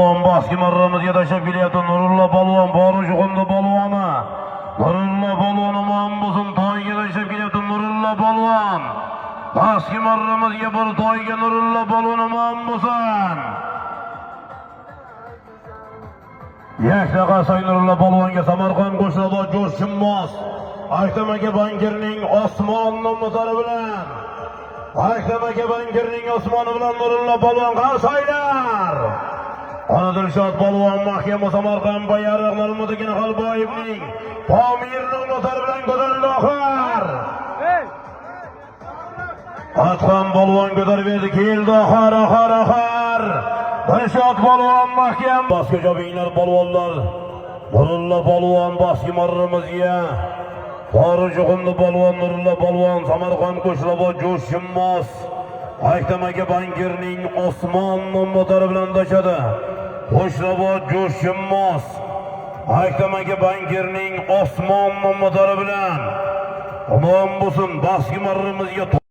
Baski marramızga tashlab kelyapti Nurullo polvon, bori shuqindi polvoni. Nurullo polvoni mambusin to'yga tashlab kelyapti Nurullo polvon. Baski marramızga bir to'yga Nurullo polvoni mambusin. Yakta Qasoy Nurullo polvonga Samarqand qo'shnida Jo'shimmoz Aktam aka bankirning osmon nomlari bilan Aktam aka bankirning osmoni bilan Nurullo polvon Qasoylar. Ana Dilshod polvon mahkama Samarqand bayariq Nurmuddin Xolboyevning Pomir nomlari bilan ko'tarildi oxir. Atxon polvon ko'tarib berdi, keldi oxir. Dilshod polvon mahkam Baski jobinglar polvonlar. Nurullo polvon Baski marramizga Farruh Jo'qindi polvon Nurullo polvon Samarqand qo'shlabod Jo'shimmoz Aktam aka bankirning osmon nomlari bilan tashadi. Qo'shlabod Jo'shimmoz Aktam aka bankirning osmon nomlari bilan omon bo'lsin Baski marramizga